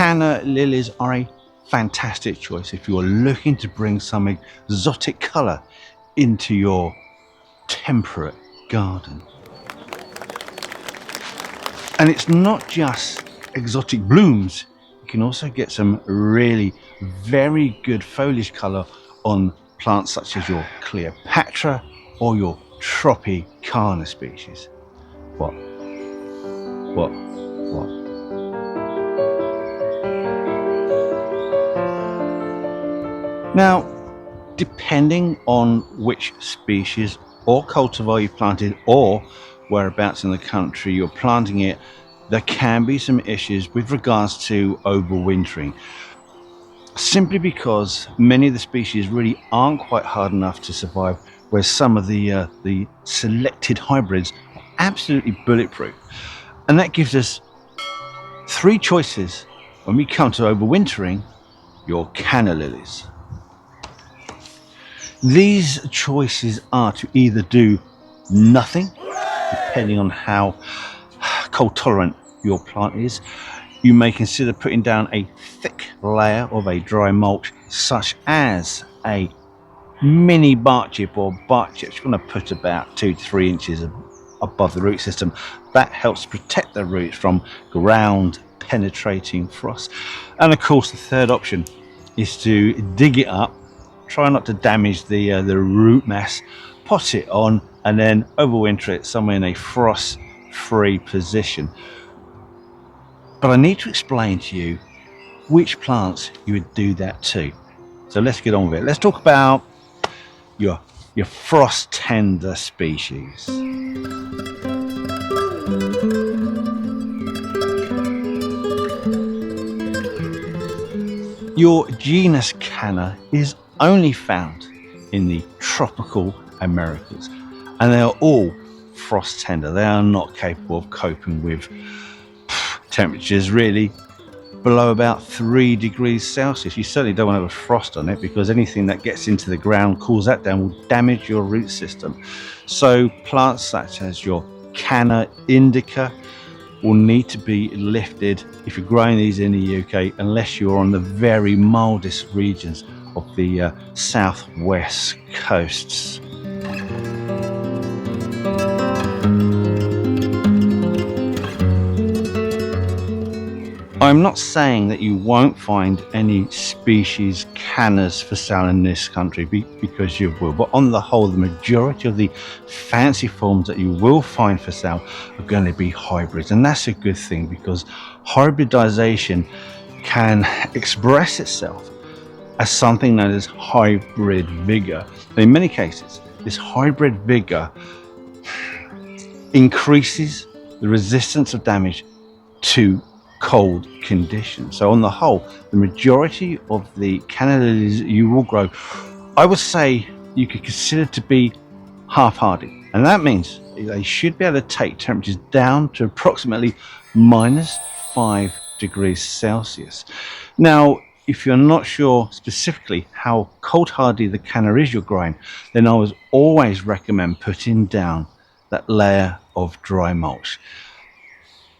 Canna Lilies are a fantastic choice if you're looking to bring some exotic colour into your temperate garden. And it's not just exotic blooms, you can also get some really very good foliage colour on plants such as your Cleopatra or your Tropicana species. What? Now, depending on which species or cultivar you planted or whereabouts in the country you're planting it, there can be some issues with regards to overwintering, simply because many of the species really aren't quite hard enough to survive, whereas some of the selected hybrids are absolutely bulletproof. And that gives us three choices when we come to overwintering your Canna Lilies. These choices are to either do nothing, depending on how cold tolerant your plant is. You may consider putting down a thick layer of a dry mulch, such as a mini bark chip or bark chips. You're going to put about 2 to 3 inches above the root system. That helps protect the roots from ground penetrating frost. And of course, the third option is to dig it up. Try not to damage the root mass, pot it on, and then overwinter it somewhere in a frost-free position. But I need to explain to you which plants you would do that to. So let's get on with it. Let's talk about your frost tender species. Your genus Canna is only found in the tropical Americas, and they are all frost tender. They are not capable of coping with temperatures really below about 3 degrees Celsius. You certainly don't want to have a frost on it, because anything that gets into the ground, cools that down, will damage your root system. So plants such as your Canna indica will need to be lifted if you're growing these in the UK, unless you're on the very mildest regions of the southwest coasts. I'm not saying that you won't find any species cannas for sale in this country, because you will, but on the whole, the majority of the fancy forms that you will find for sale are going to be hybrids, and that's a good thing, because hybridization can express itself as something known as hybrid vigor. And in many cases, this hybrid vigor increases the resistance of damage to cold conditions. So on the whole, the majority of the Canna Lilies you will grow, I would say you could consider to be half hardy, and that means they should be able to take temperatures down to approximately -5 degrees Celsius. Now, if you're not sure specifically how cold hardy the Canna is you're growing, then I would always recommend putting down that layer of dry mulch.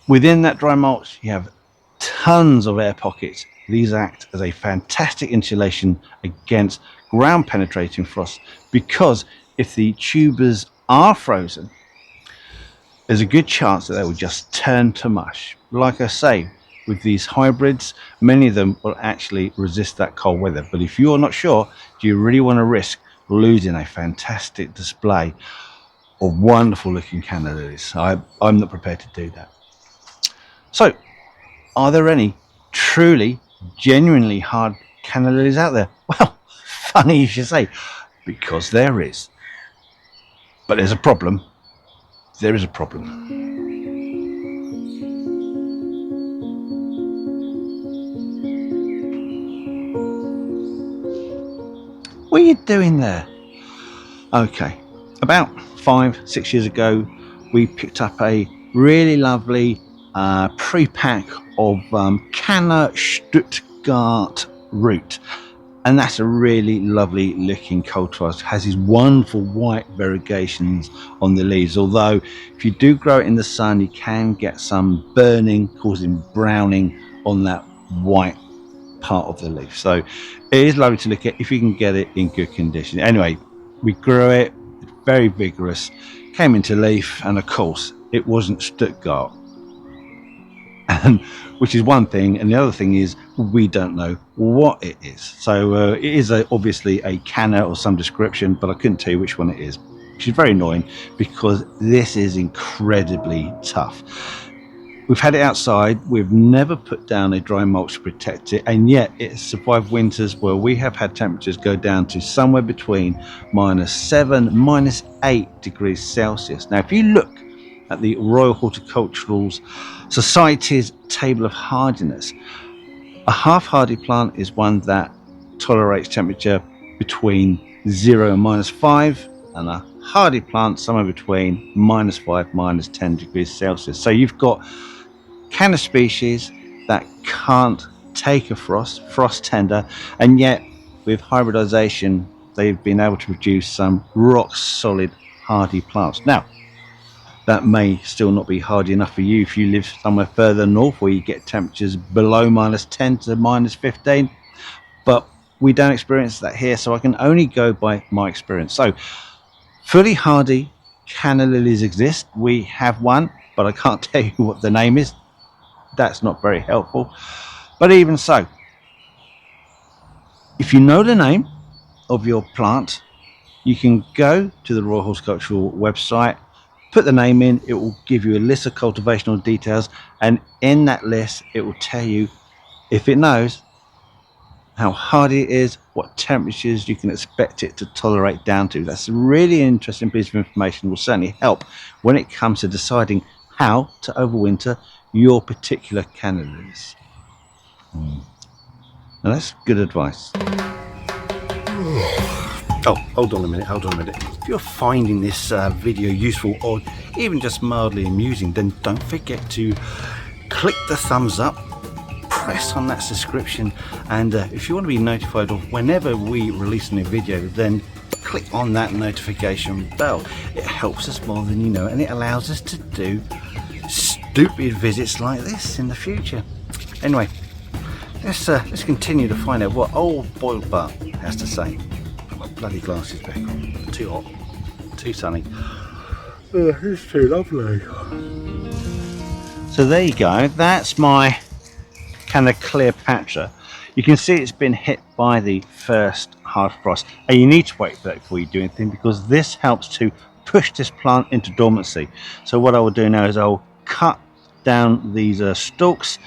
Within that dry mulch, you have tons of air pockets. These act as a fantastic insulation against ground penetrating frost, because if the tubers are frozen, there's a good chance that they will just turn to mush. Like I say, with these hybrids, many of them will actually resist that cold weather. But if you're not sure, do you really want to risk losing a fantastic display of wonderful looking Canna Lilies? I'm not prepared to do that. So, are there any truly, genuinely hard Canna Lilies out there? Well, funny you should say, because there is. But there's a problem. There is a problem. What are you doing there? Okay, about 5-6 years ago, we picked up a really lovely pre-pack of Canna Stuttgart root, and that's a really lovely looking cultivar. It has these wonderful white variegations on the leaves, although if you do grow it in the sun, you can get some burning, causing browning on that white part of the leaf. So it is lovely to look at if you can get it in good condition. Anyway, we grew it, very vigorous, came into leaf, and of course it wasn't Stuttgart, and which is one thing, and the other thing is we don't know what it is. So it is obviously a Canna or some description, but I couldn't tell you which one it is, which is very annoying because this is incredibly tough. We've had it outside, we've never put down a dry mulch to protect it, and yet it's survived winters where we have had temperatures go down to somewhere between -7, -8 degrees Celsius. Now, if you look at the Royal Horticultural Society's table of hardiness, a half-hardy plant is one that tolerates temperature between 0 and -5, and a hardy plant somewhere between -5, -10 degrees Celsius. So you've got Canna species that can't take a frost tender, and yet with hybridization they've been able to produce some rock solid hardy plants. Now, that may still not be hardy enough for you if you live somewhere further north where you get temperatures below -10 to -15, but we don't experience that here, so I can only go by my experience. So fully hardy Canna lilies exist. We have one, but I can't tell you what the name is. That's not very helpful. But even so, if you know the name of your plant, you can go to the Royal Horticultural website, put the name in, it will give you a list of cultivational details, and in that list it will tell you, if it knows, how hardy it is, what temperatures you can expect it to tolerate down to. That's a really interesting piece of information. Will certainly help when it comes to deciding how to overwinter your particular Canna lilies. Now that's good advice. Oh, hold on a minute. If you're finding this video useful or even just mildly amusing, then don't forget to click the thumbs up, press on that subscription, and if you want to be notified of whenever we release a new video, then click on that notification bell. It helps us more than you know, and it allows us to do stupid visits like this in the future. Anyway, let's continue to find out what old boiled butt has to say. Put my bloody glasses back on. Too hot, too sunny. It's too lovely. So there you go. That's my Canna Cleopatra. You can see it's been hit by the first hard frost, and you need to wait for that before you do anything, because this helps to push this plant into dormancy. So what I will do now is I'll cut down these stalks,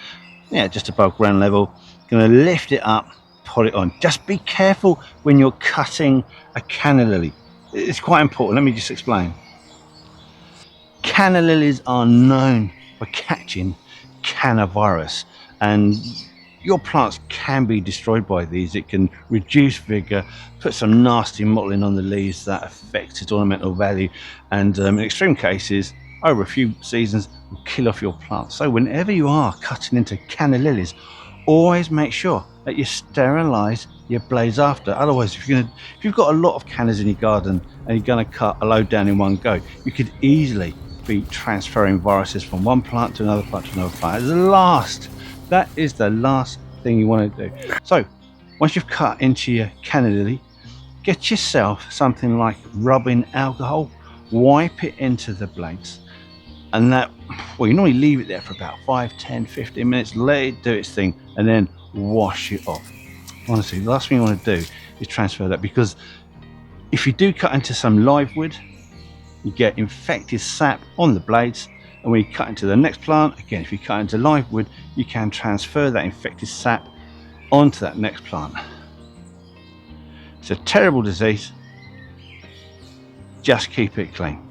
just above ground level. Going to lift it up, put it on. Just be careful when you're cutting a Canna lily. It's quite important. Let me just explain. Canna lilies are known for catching Canna Virus, and your plants can be destroyed by these. It can reduce vigor, put some nasty mottling on the leaves that affects its ornamental value, and in extreme cases, over a few seasons, will kill off your plants. So whenever you are cutting into Canna lilies, always make sure that you sterilize your blades after. Otherwise, if you've got a lot of cannas in your garden and you're going to cut a load down in one go, you could easily be transferring viruses from one plant to another plant to another plant. That is the last thing you want to do. So once you've cut into your Canna lily, get yourself something like rubbing alcohol, wipe it into the blades, and you normally leave it there for about 5, 10, 15 minutes, let it do its thing, and then wash it off. Honestly, the last thing you want to do is transfer that, because if you do cut into some live wood, you get infected sap on the blades, and when you cut into the next plant, again, if you cut into live wood, you can transfer that infected sap onto that next plant. It's a terrible disease. Just keep it clean.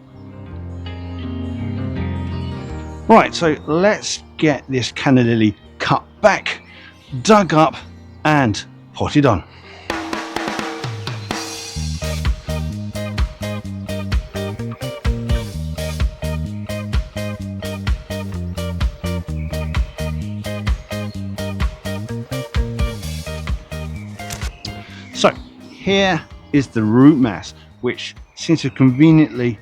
Right, so let's get this Canna lily cut back, dug up, and potted on. So here is the root mass, which seems to conveniently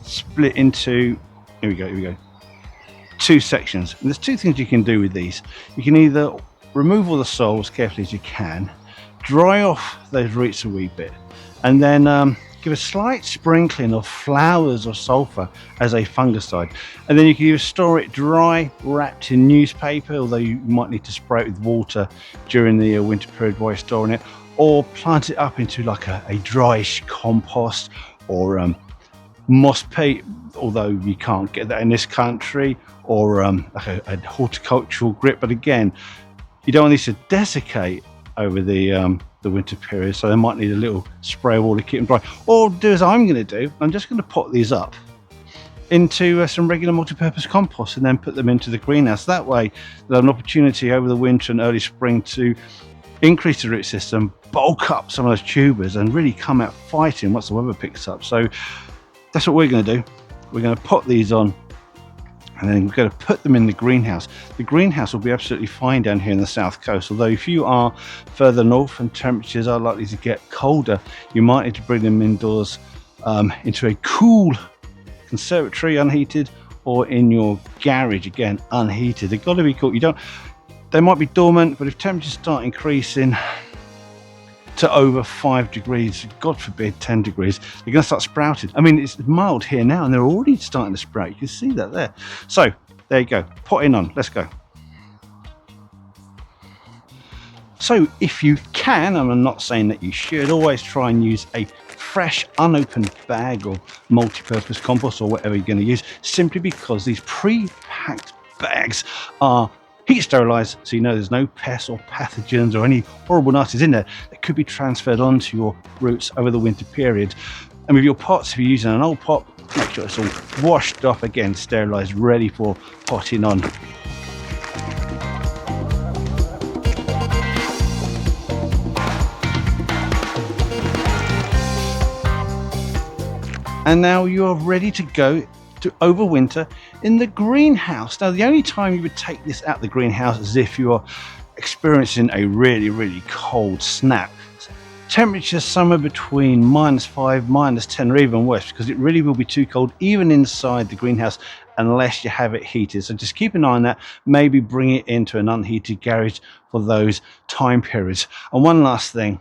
split into, here we go, two sections. And there's two things you can do with these. You can either remove all the soil as carefully as you can, dry off those roots a wee bit, and then give a slight sprinkling of flowers or sulfur as a fungicide. And then you can either store it dry, wrapped in newspaper, although you might need to spray it with water during the winter period while you're storing it, or plant it up into like a dryish compost or moss peat, although you can't get that in this country, or like a horticultural grit. But again, you don't want these to desiccate over the winter period, so they might need a little spray of water to keep them dry. Or do as I'm going to do, I'm just going to pot these up into some regular multi-purpose compost and then put them into the greenhouse. That way they'll have an opportunity over the winter and early spring to increase the root system, bulk up some of those tubers, and really come out fighting once the weather picks up. So that's what we're going to do. We're going to pot these on, and then we're going to put them in the greenhouse. The greenhouse will be absolutely fine down here in the south coast, although if you are further north and temperatures are likely to get colder, you might need to bring them indoors into a cool conservatory, unheated, or in your garage, again unheated. They've got to be cool. They might be dormant, but if temperatures start increasing to over 5 degrees, God forbid 10 degrees, they're going to start sprouting. I mean, it's mild here now and they're already starting to sprout. You can see that there. So there you go, potting on, let's go. So if you can, and I'm not saying that you should, always try and use a fresh unopened bag or multi-purpose compost or whatever you're going to use, simply because these pre-packed bags are heat sterilized, so you know there's no pests or pathogens or any horrible nasties in there that could be transferred onto your roots over the winter period. And with your pots, if you're using an old pot, make sure it's all washed off, again sterilized, ready for potting on. And now you're ready to go to overwinter in the greenhouse. Now, the only time you would take this out the greenhouse is if you're experiencing a really, really cold snap. Temperatures somewhere between -5, -10, or even worse, because it really will be too cold even inside the greenhouse unless you have it heated. So just keep an eye on that. Maybe bring it into an unheated garage for those time periods. And one last thing,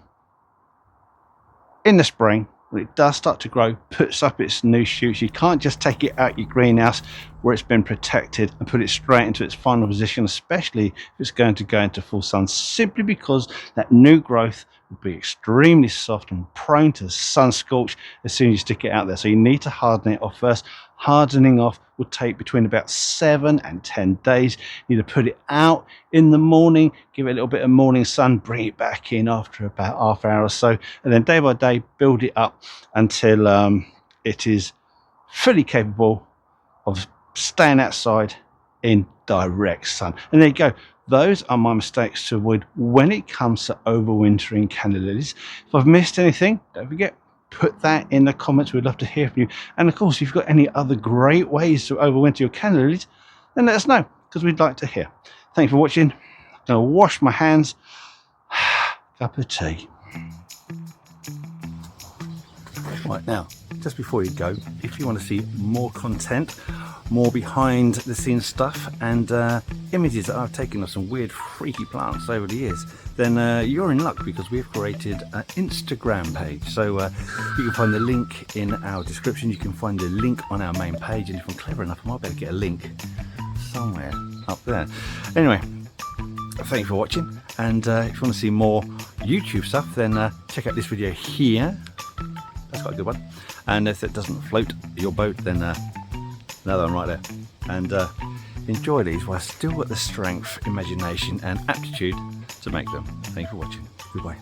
in the spring, when it does start to grow, puts up its new shoots, you can't just take it out your greenhouse where it's been protected and put it straight into its final position, especially if it's going to go into full sun, simply because that new growth will be extremely soft and prone to sunscorch as soon as you stick it out there. So you need to harden it off first. Hardening off will take between about 7 and 10 days. You need to put it out in the morning, give it a little bit of morning sun, bring it back in after about half hour or so, and then day by day build it up until it is fully capable of staying outside in direct sun. And there you go. Those are my mistakes to avoid when it comes to overwintering Canna Lilies. If I've missed anything, don't forget, put that in the comments. We'd love to hear from you. And of course, if you've got any other great ways to overwinter your Canna Lilies, then let us know, because we'd like to hear. Thanks for watching. I'm going to wash my hands. Cup of tea. Right, now, just before you go, if you want to see more content, more behind the scenes stuff, and images that I've taken of some weird freaky plants over the years, then you're in luck, because we've created an Instagram page. So you can find the link in our description. You can find the link on our main page, and if I'm clever enough, I might be able to get a link somewhere up there. Anyway, thank you for watching, and if you want to see more YouTube stuff, then check out this video here. That's quite a good one. And if it doesn't float your boat, then another one right there. And enjoy these while I still got the strength, imagination and aptitude to make them. Thank you for watching. Goodbye.